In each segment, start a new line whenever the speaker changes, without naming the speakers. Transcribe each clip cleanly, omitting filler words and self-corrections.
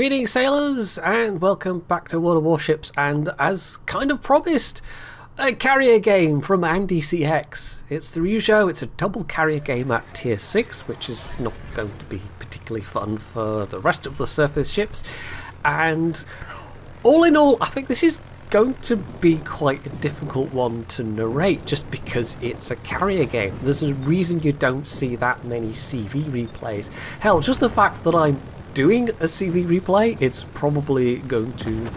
Greetings sailors and welcome back to World of Warships, and as kind of promised, a carrier game from Andy CX. It's the Ryujo. It's a double carrier game at tier 6, which is not going to be particularly fun for the rest of the surface ships, and all in all I think this is going to be quite a difficult one to narrate just because it's a carrier game. There's a reason you don't see that many CV replays. Hell, just the fact that I'm doing a CV replay, it's probably going to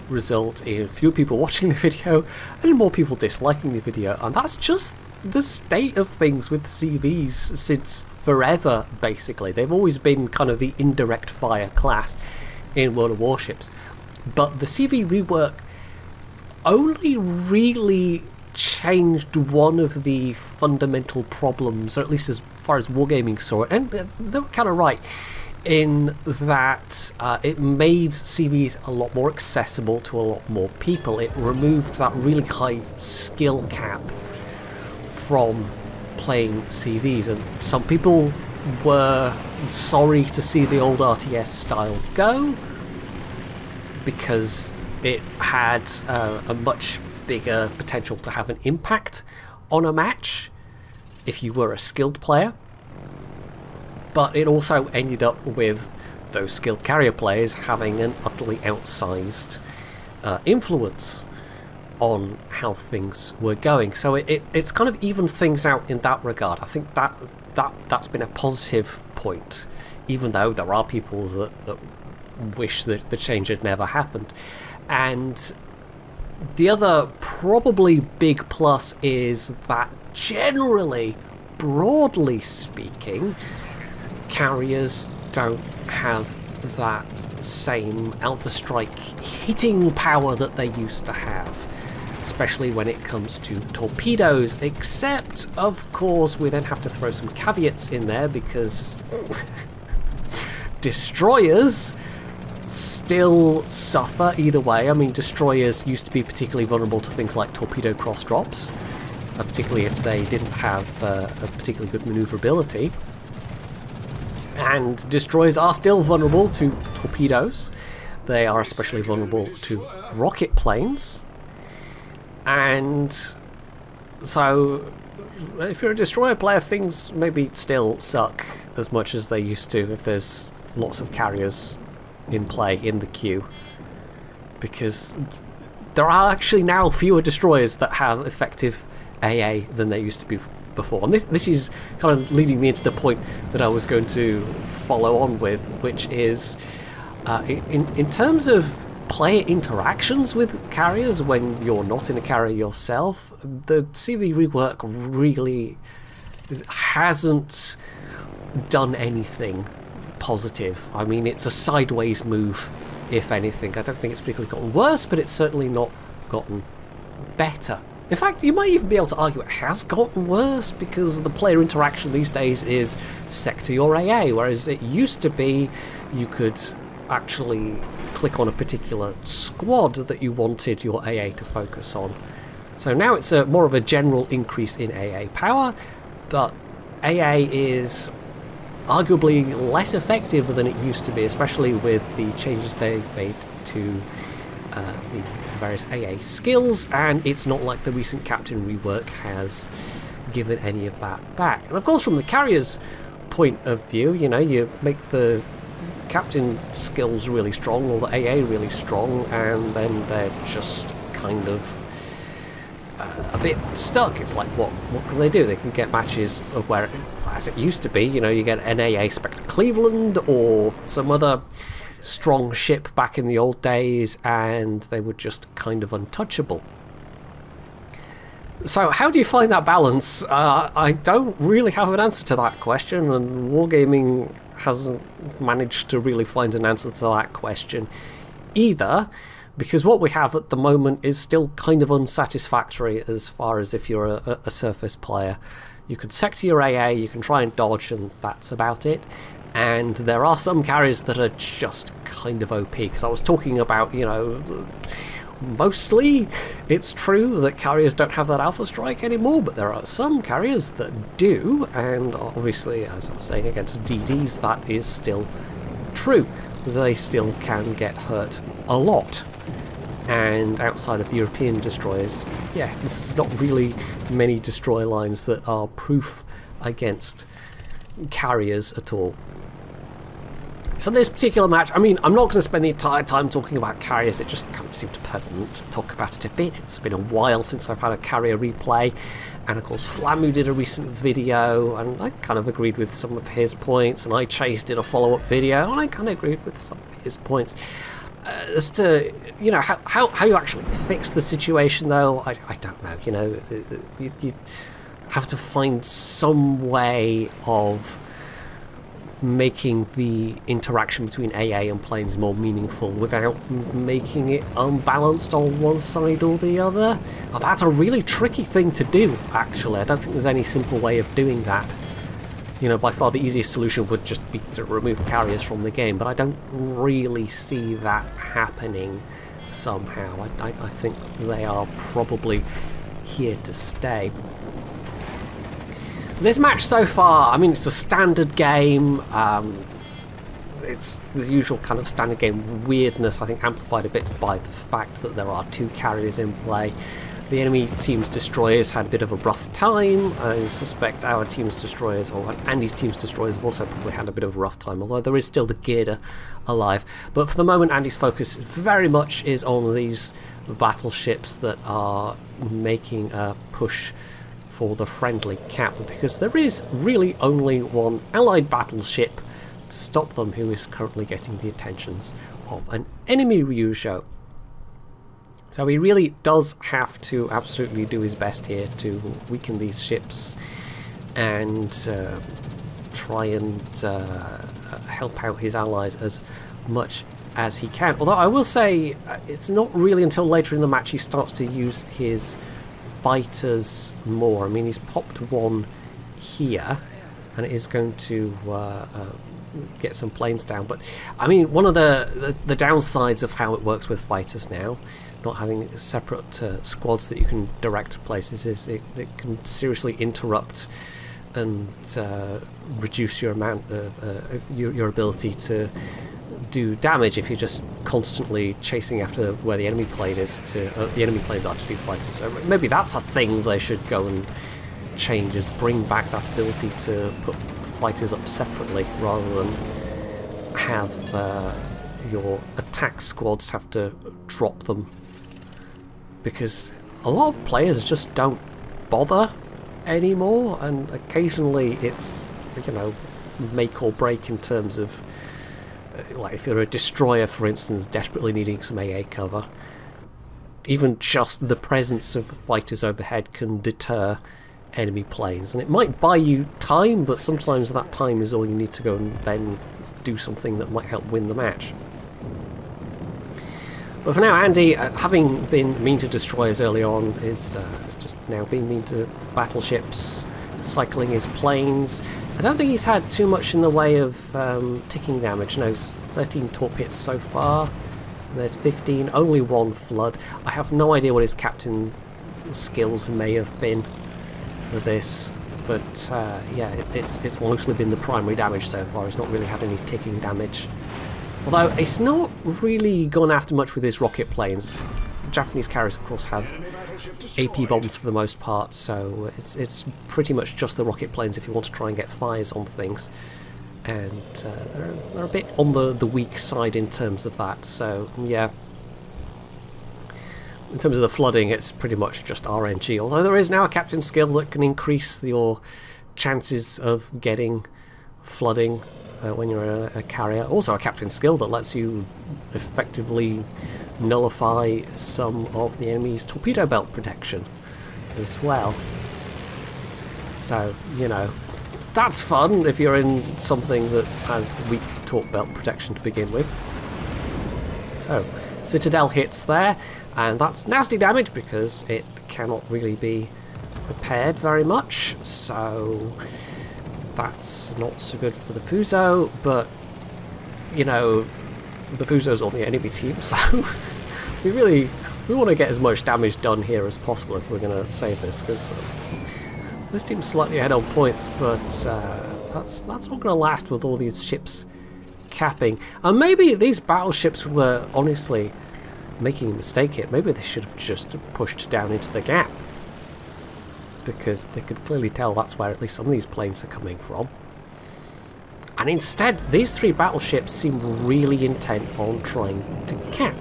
result in fewer people watching the video and more people disliking the video, and that's just the state of things with CVs since forever. Basically, they've always been kind of the indirect fire class in World of Warships, but the CV rework only really changed one of the fundamental problems, or at least as far as wargaming saw it, and they were kind of right in that it made CVs a lot more accessible to a lot more people. It removed that really high skill cap from playing CVs, and some people were sorry to see the old RTS style go because it had a much bigger potential to have an impact on a match if you were a skilled player. But it also ended up with those skilled carrier players having an utterly outsized influence on how things were going. So it's kind of evened things out in that regard. I think that's been a positive point, even though there are people that wish that the change had never happened. And the other probably big plus is that generally, broadly speaking, carriers don't have that same Alpha Strike hitting power that they used to have, especially when it comes to torpedoes, except of course we then have to throw some caveats in there because destroyers still suffer either way. I mean, destroyers used to be particularly vulnerable to things like torpedo cross drops, particularly if they didn't have a particularly good maneuverability. And destroyers are still vulnerable to torpedoes. They are especially vulnerable to rocket planes. And so if you're a destroyer player, things maybe still suck as much as they used to if there's lots of carriers in play in the queue, because there are actually now fewer destroyers that have effective AA than there used to be before. And this is kind of leading me into the point that I was going to follow on with, which is in terms of player interactions with carriers when you're not in a carrier yourself, the CV rework really hasn't done anything positive. I mean, it's a sideways move, if anything. I don't think it's particularly gotten worse, but it's certainly not gotten better. In fact, you might even be able to argue it has gotten worse, because the player interaction these days is sector your AA, whereas it used to be you could actually click on a particular squad that you wanted your AA to focus on. So now it's more of a general increase in AA power, but AA is arguably less effective than it used to be, especially with the changes they made to the various AA skills, and it's not like the recent Captain rework has given any of that back. And of course, from the carrier's point of view, you know, you make the Captain skills really strong or the AA really strong, and then they're just kind of a bit stuck. It's like, what can they do? They can get matches of where, as it used to be, you know, you get an AA Spectre Cleveland or some other strong ship back in the old days, and they were just kind of untouchable. So how do you find that balance? I don't really have an answer to that question, and wargaming hasn't managed to really find an answer to that question either, because what we have at the moment is still kind of unsatisfactory as far as if you're a surface player. You can sector your AA, you can try and dodge, and that's about it. And there are some carriers that are just kind of OP, because I was talking about, you know, mostly it's true that carriers don't have that Alpha Strike anymore, but there are some carriers that do, and obviously, as I was saying, against DDs that is still true. they still can get hurt a lot. And outside of the European destroyers, yeah, this is not really many destroyer lines that are proof against carriers at all. So this particular match, I mean, I'm not going to spend the entire time talking about carriers, it just kind of seemed pertinent to talk about it a bit. It's been a while since I've had a carrier replay, and of course Flamu did a recent video, and I kind of agreed with some of his points, and iChase did a follow-up video, and I kind of agreed with some of his points. As to, you know, how you actually fix the situation, though, I don't know. You know, you have to find some way of making the interaction between AA and planes more meaningful without making it unbalanced on one side or the other. Oh, that's a really tricky thing to do, actually. I don't think there's any simple way of doing that. You know, by far the easiest solution would just be to remove carriers from the game, but I don't really see that happening somehow. I think they are probably here to stay. This match so far, I mean, it's a standard game. It's the usual kind of standard game weirdness, I think amplified a bit by the fact that there are two carriers in play. The enemy team's destroyers had a bit of a rough time. I suspect our team's destroyers, or Andy's team's destroyers, have also probably had a bit of a rough time, although there is still the Gearder alive. But for the moment, Andy's focus very much is on these battleships that are making a push for the friendly cap, because there is really only one allied battleship to stop them who is currently getting the attentions of an enemy Ryujo. So he really does have to absolutely do his best here to weaken these ships and try and help out his allies as much as he can. Although I will say it's not really until later in the match he starts to use his fighters more. I mean, he's popped one here and it is going to get some planes down. But I mean, one of the downsides of how it works with fighters now, not having separate squads that you can direct to places, is it can seriously interrupt and reduce your amount of your ability to do damage if you're just constantly chasing after where the enemy plane is to the enemy planes are to do fighters. So maybe that's a thing they should go and change, is bring back that ability to put fighters up separately rather than have your attack squads have to drop them, because a lot of players just don't bother anymore, and occasionally it's, you know, make or break in terms of like if you're a destroyer, for instance, desperately needing some AA cover. Even just the presence of fighters overhead can deter enemy planes, and it might buy you time, but sometimes that time is all you need to go and then do something that might help win the match. But for now, Andy, having been mean to destroyers early on, is just now being mean to battleships, cycling his planes. I don't think he's had too much in the way of ticking damage. No, 13 torp hits so far. There's 15, only one flood. I have no idea what his captain skills may have been for this, but yeah, it's mostly been the primary damage so far. He's not really had any ticking damage. Although it's not really gone after much with his rocket planes. Japanese carriers, of course, have AP bombs for the most part, so it's pretty much just the rocket planes if you want to try and get fires on things. And they're a bit on the weak side in terms of that, so yeah. In terms of the flooding, it's pretty much just RNG, although there is now a captain skill that can increase your chances of getting flooding when you're a carrier. Also a captain skill that lets you effectively nullify some of the enemy's torpedo belt protection as well. So, you know, that's fun if you're in something that has weak torp belt protection to begin with. So, Citadel hits there, and that's nasty damage because it cannot really be repaired very much, so that's not so good for the Fuso, but, you know, the Fuso's on the enemy team, so we want to get as much damage done here as possible if we're going to save this, because this team's slightly ahead on points, but that's not going to last with all these ships capping. And maybe these battleships were honestly making a mistake here. Maybe they should have just pushed down into the gap, because they could clearly tell that's where at least some of these planes are coming from. And instead, these 3 battleships seem really intent on trying to cap.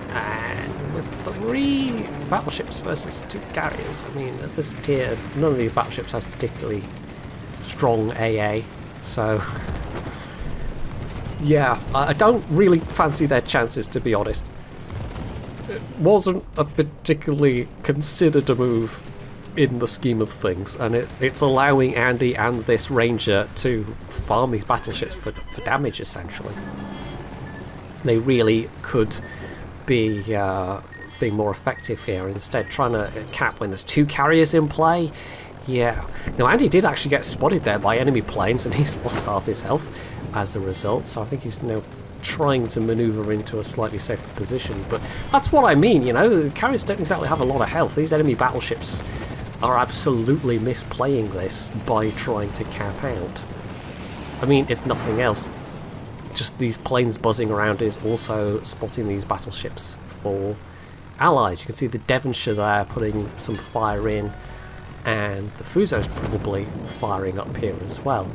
And with 3 battleships versus 2 carriers, I mean, at this tier, none of these battleships has particularly strong AA, so yeah, I don't really fancy their chances, to be honest. It wasn't a particularly considered a move in the scheme of things, and it's allowing Andy and this Ranger to farm these battleships for damage, essentially. They really could be being more effective here, instead trying to cap when there's 2 carriers in play. Yeah. Now, Andy did actually get spotted there by enemy planes, and he's lost half his health as a result, so I think he's now trying to maneuver into a slightly safer position. But that's what I mean, you know, the carriers don't exactly have a lot of health. These enemy battleships are absolutely misplaying this by trying to cap out. I mean, if nothing else, just these planes buzzing around is also spotting these battleships for allies. You can see the Devonshire there putting some fire in, and the Fuso's probably firing up here as well.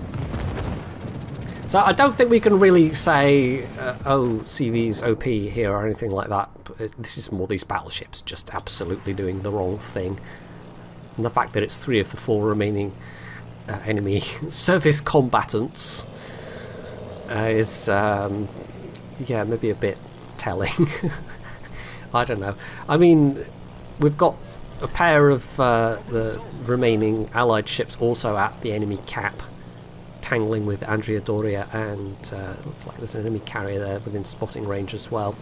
So I don't think we can really say, oh, CV's OP here or anything like that. This is more these battleships just absolutely doing the wrong thing. And the fact that it's 3 of the 4 remaining enemy service combatants is, yeah, maybe a bit telling. I don't know. I mean, we've got a pair of the remaining allied ships also at the enemy cap, tangling with Andrea Doria, and looks like there's an enemy carrier there within spotting range as well.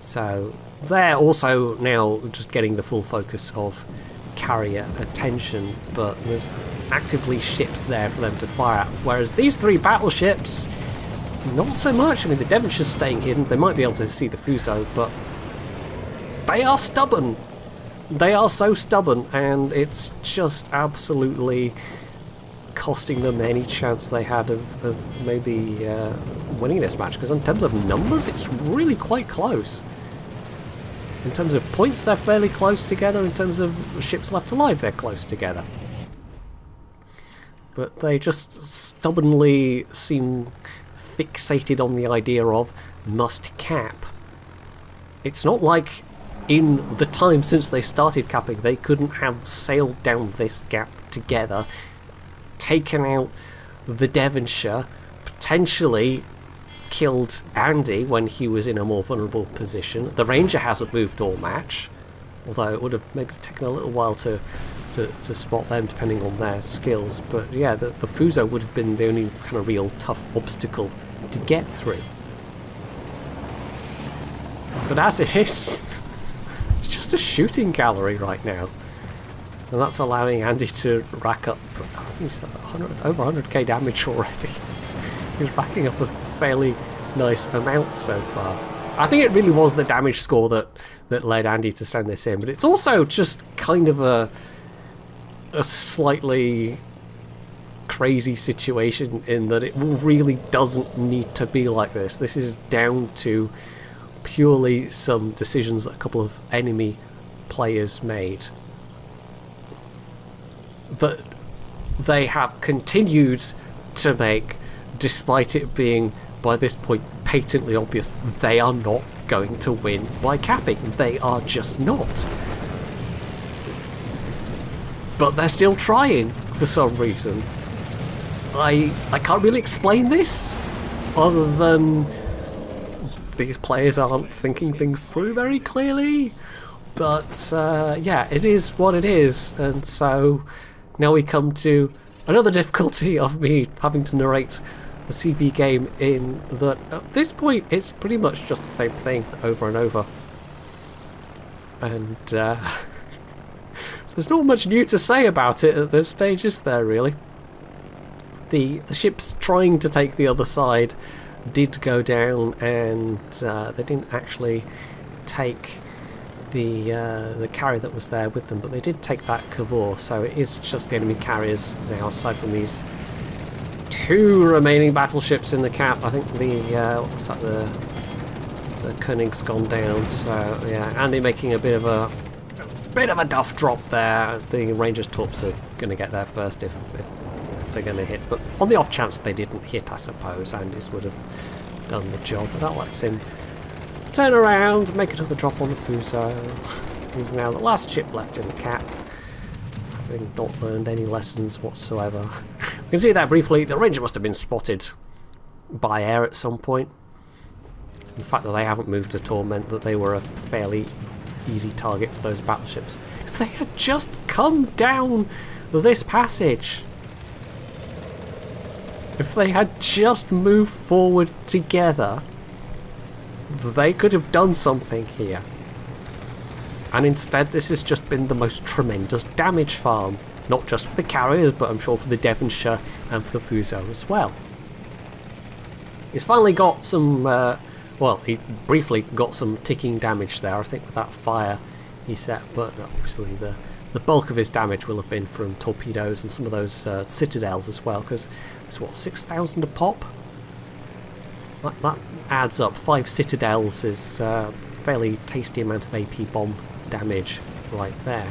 So they're also now just getting the full focus of carrier attention, but there's actively ships there for them to fire at, whereas these 3 battleships, not so much. I mean, the Devonshire's staying hidden. They might be able to see the Fuso, but they are stubborn. They are so stubborn, and it's just absolutely costing them any chance they had of maybe winning this match, because in terms of numbers it's really quite close. In terms of points they're fairly close together, in terms of ships left alive they're close together. But they just stubbornly seem fixated on the idea of must cap. It's not like in the time since they started capping they couldn't have sailed down this gap together, taken out the Devonshire, potentially killed Andy when he was in a more vulnerable position. The Ranger hasn't moved all match, although it would have maybe taken a little while to spot them depending on their skills. But yeah, the Fuso would have been the only kind of real tough obstacle to get through. But as it is, it's just a shooting gallery right now. And that's allowing Andy to rack up, I think he's over 100k damage already. He's racking up a fairly nice amount so far. I think it really was the damage score that led Andy to send this in, but it's also just kind of a slightly crazy situation in that it really doesn't need to be like this. This is down to purely some decisions that a couple of enemy players made that they have continued to make, despite it being by this point patently obvious they are not going to win by capping. They are just not. But they're still trying for some reason. I can't really explain this other than these players aren't thinking things through very clearly. But yeah, it is what it is, and so now we come to another difficulty of me having to narrate a CV game in that at this point it's pretty much just the same thing over and over. And there's not much new to say about it at this stage, is there really? The ships trying to take the other side did go down, and they didn't actually take the carrier that was there with them, but they did take that Cavour, so it is just the enemy carriers now, aside from these 2 remaining battleships in the cap. I think the what's that, the König's gone down. So yeah, Andy making a bit of a duff drop there. The Rangers torps are going to get there first if they're going to hit. But on the off chance they didn't hit, I suppose Andy's would have done the job. But that lets him turn around, make another drop on the Fuso, who's now the last ship left in the cap, having not learned any lessons whatsoever. We can see that briefly. The Ranger must have been spotted by air at some point. The fact that they haven't moved at all meant that they were a fairly easy target for those battleships. If they had just come down this passage, if they had just moved forward together, they could have done something here. And instead this has just been the most tremendous damage farm. Not just for the carriers, but I'm sure for the Devonshire and for the Fuso as well. He's finally got some, well, he briefly got some ticking damage there, I think, with that fire he set, but obviously the bulk of his damage will have been from torpedoes and some of those citadels as well, because it's what, 6,000 a pop? That adds up. 5 citadels is a fairly tasty amount of AP bomb damage right there.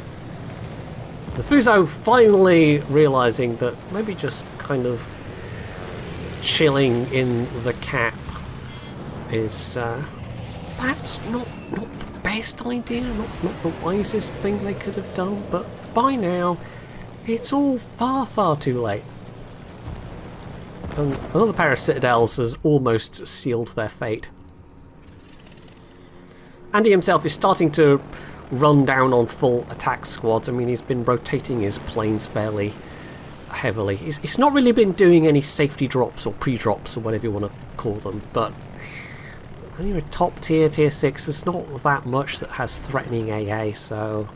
The Fuso finally realising that maybe just kind of chilling in the cap is perhaps not the best idea, not the wisest thing they could have done, but by now it's all far too late. And another pair of citadels has almost sealed their fate. Andy himself is starting to run down on full attack squads. I mean, he's been rotating his planes fairly heavily. He's not really been doing any safety drops or pre-drops or whatever you want to call them, but when you're a top tier, tier 6, there's not that much that has threatening AA, so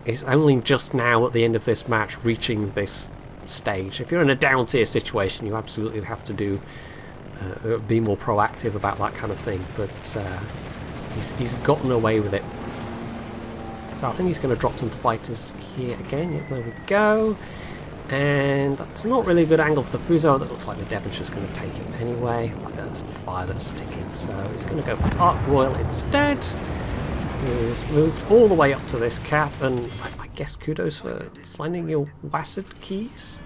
it's only just now at the end of this match reaching this stage. If you're in a down tier situation, you absolutely have to do be more proactive about that kind of thing, but he's gotten away with it. So I think he's going to drop some fighters here again. Yep, there we go. And that's not really a good angle for the Fuso. That looks like the Devonshire's going to take him anyway. Like there's a fire that's ticking, so he's going to go for the Ark Royal instead. He's moved all the way up to this cap, and I guess kudos for finding your WASD keys.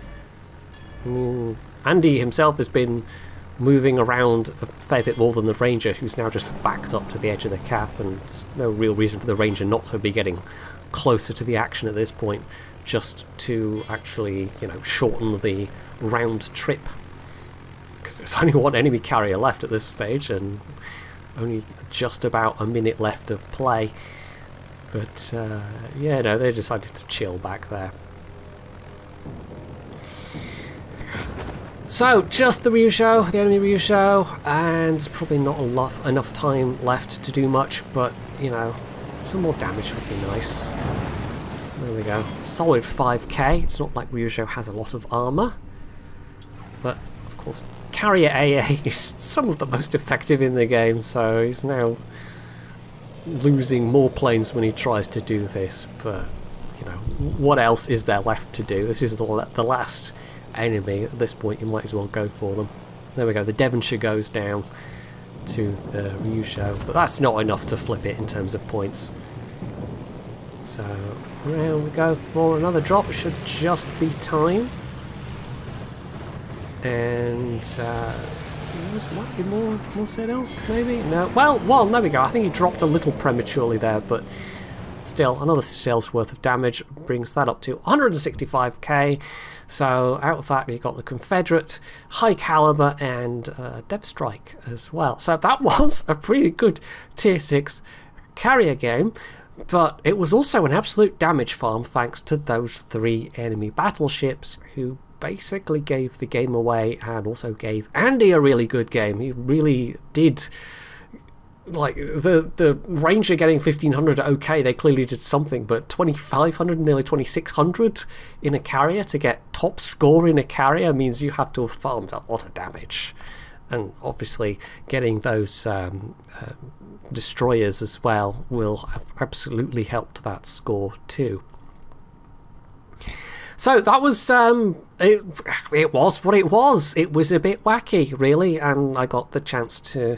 Andy himself has been moving around a fair bit more than the Ranger, who's now just backed up to the edge of the cap, and there's no real reason for the Ranger not to be getting closer to the action at this point, just to actually, you know, shorten the round trip, because there's only one enemy carrier left at this stage and only just about a minute left of play. But yeah, no, they decided to chill back there. So, just the Ryujo, the enemy Ryujo, and there's probably not enough time left to do much, but, you know, some more damage would be nice. There we go. Solid 5k. It's not like Ryujo has a lot of armour, but, of course, carrier AA is some of the most effective in the game, so he's now losing more planes when he tries to do this, but, you know, what else is there left to do? This is the last enemy. At this point you might as well go for them. There we go, the Devonshire goes down to the Ryujo, but that's not enough to flip it in terms of points. So round we go for another drop. It should just be time, and this might be more citadels maybe. No, well, there we go. I think he dropped a little prematurely there, but still, another citadel's worth of damage brings that up to 165k. So out of that, you got the Confederate, High Caliber, and Dev Strike as well. So that was a pretty good tier 6 carrier game, but it was also an absolute damage farm thanks to those 3 enemy battleships who basically gave the game away and also gave Andy a really good game. He really did. Like, the Ranger getting 1500, okay, they clearly did something, but 2500, nearly 2600 in a carrier to get top score in a carrier means you have to have farmed a lot of damage. And obviously getting those destroyers as well will have absolutely helped that score too. So that was it was what it was. It was a bit wacky, really, and I got the chance to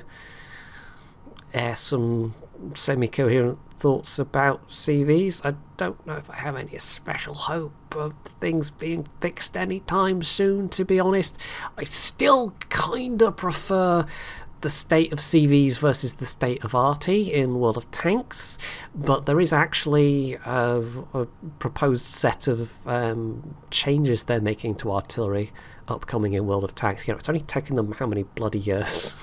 air some semi-coherent thoughts about CVs. I don't know if I have any special hope of things being fixed anytime soon, to be honest. I still kind of prefer the state of CVs versus the state of RT in World of Tanks, but there is actually a proposed set of changes they're making to artillery upcoming in World of Tanks. You know, it's only taken them how many bloody years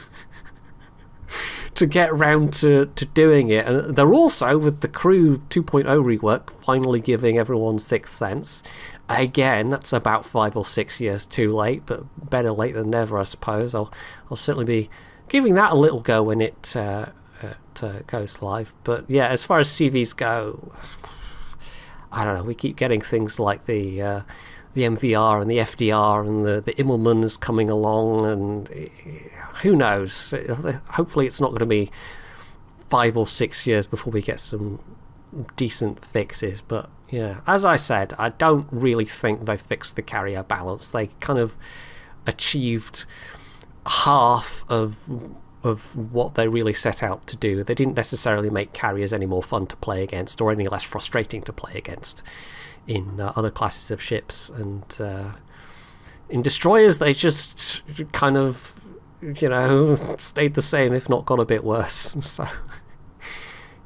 to get around to doing it, and they're also, with the Crew 2.0 rework, finally giving everyone Sixth Sense. Again, that's about 5 or 6 years too late, but better late than never, I suppose. I'll certainly be giving that a little go when it goes live. But yeah, as far as CVs go, I don't know, we keep getting things like the MVR and the FDR and the Immelmann is coming along, and who knows, hopefully it's not going to be 5 or 6 years before we get some decent fixes. But yeah, as I said, I don't really think they fixed the carrier balance. They kind of achieved half of what they really set out to do. They didn't necessarily make carriers any more fun to play against or any less frustrating to play against in other classes of ships, and in destroyers they just kind of, you know, stayed the same, if not got a bit worse. So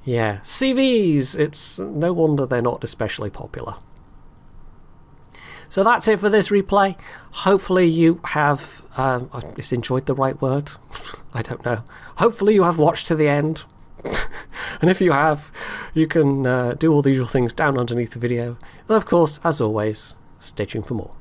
yeah, CVs, it's no wonder they're not especially popular. So that's it for this replay. Hopefully you have is enjoyed the right word? I don't know. Hopefully you have watched to the end. And if you have, you can do all the usual things down underneath the video. And of course, as always, stay tuned for more.